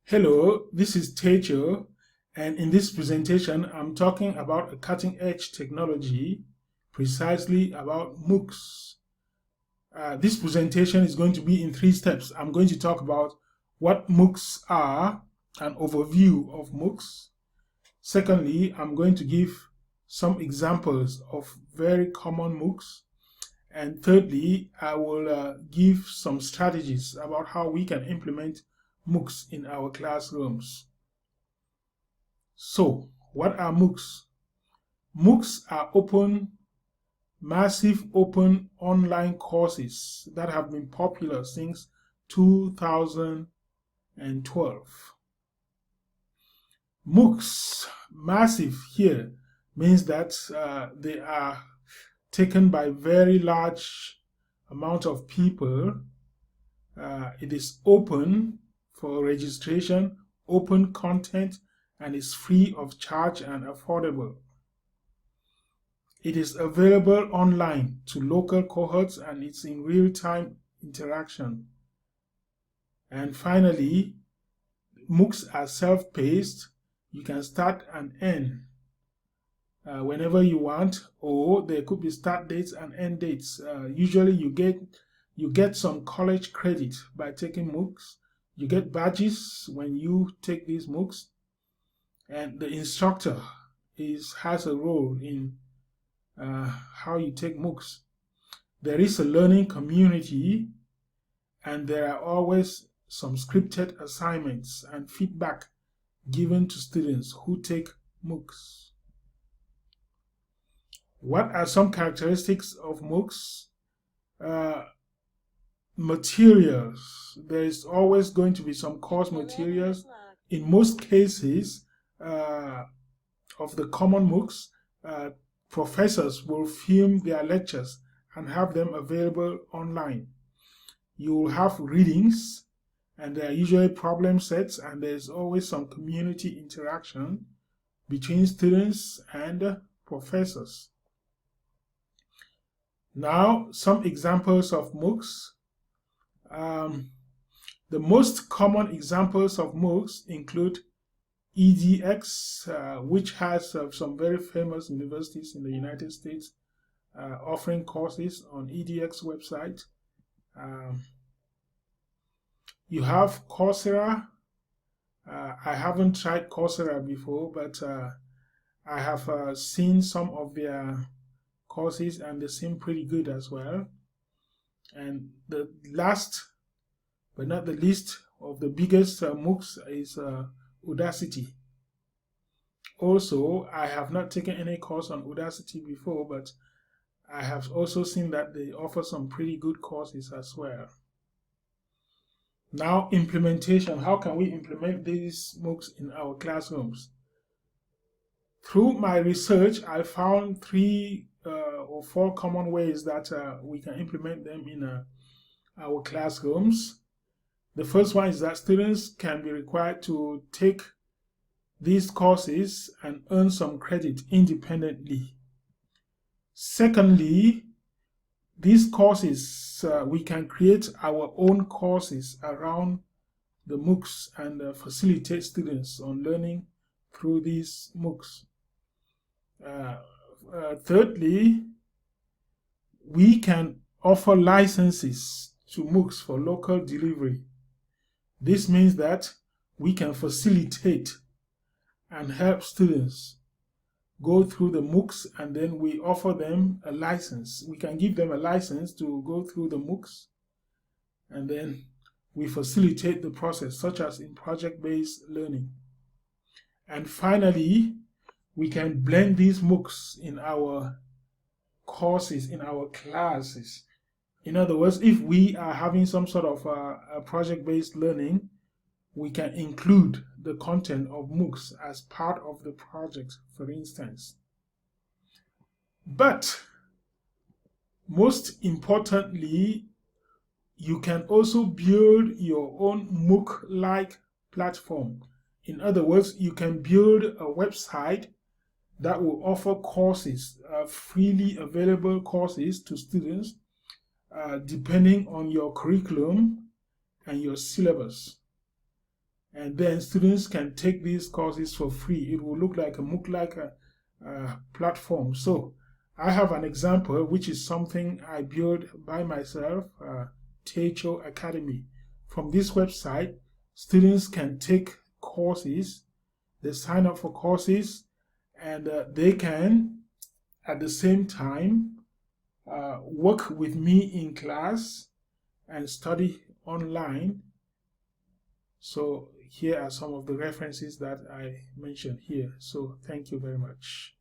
Hello, this is Tejo, and in this presentation, I'm talking about a cutting-edge technology, precisely about MOOCs. This presentation is going to be in 3 steps. I'm going to talk about what MOOCs are, an overview of MOOCs. Secondly, I'm going to give some examples of very common MOOCs. And thirdly, I will give some strategies about how we can implement MOOCs in our classrooms. So, what are MOOCs? MOOCs are massive open online courses that have been popular since 2012. MOOCs, massive here, means that they are taken by very large amount of people. It is open for registration, open content, and is free of charge and affordable. It is available online to local cohorts and it's in real-time interaction. And finally, MOOCs are self-paced. You can start and end whenever you want, or there could be start dates and end dates. Usually you get some college credit by taking MOOCs. You get badges when you take these MOOCs, and the instructor has a role in how you take MOOCs. There is a learning community, and there are always some scripted assignments and feedback given to students who take MOOCs. What are some characteristics of MOOCs? Materials. There is always going to be some course materials. In most cases of the common MOOCs, professors will film their lectures and have them available online. You will have readings, and there are usually problem sets, and there's always some community interaction between students and professors. Now, some examples of MOOCs. The most common examples of MOOCs include EDX, which has some very famous universities in the United States offering courses on EDX website. You have Coursera. I haven't tried Coursera before, but I have seen some of their courses and they seem pretty good as well. And the last but not the least of the biggest MOOCs is Udacity. Also, I have not taken any course on Udacity before, but I have also seen that they offer some pretty good courses as well. Now, implementation. How can we implement these MOOCs in our classrooms? Through my research, I found 3 or 4 common ways that we can implement them in our classrooms. The first one is that students can be required to take these courses and earn some credit independently. Secondly, these courses, we can create our own courses around the MOOCs and facilitate students on learning through these MOOCs. Thirdly, we can offer licenses to MOOCs for local delivery. This means that we can facilitate and help students go through the MOOCs, and then we offer them a license. We can give them a license to go through the MOOCs, and then we facilitate the process, such as in project-based learning. And finally, we can blend these MOOCs in our courses, in our classes. In other words, if we are having some sort of a project-based learning, we can include the content of MOOCs as part of the project, for instance. But most importantly, you can also build your own MOOC-like platform. In other words, you can build a website that will offer courses, freely available courses to students, depending on your curriculum and your syllabus. and then students can take these courses for free. It will look like a MOOC-like platform. So I have an example, which is something I built by myself, Techo Academy. From this website, students can take courses. They sign up for courses, and they can, at the same time, work with me in class and study online. So here are some of the references that I mentioned here. So thank you very much.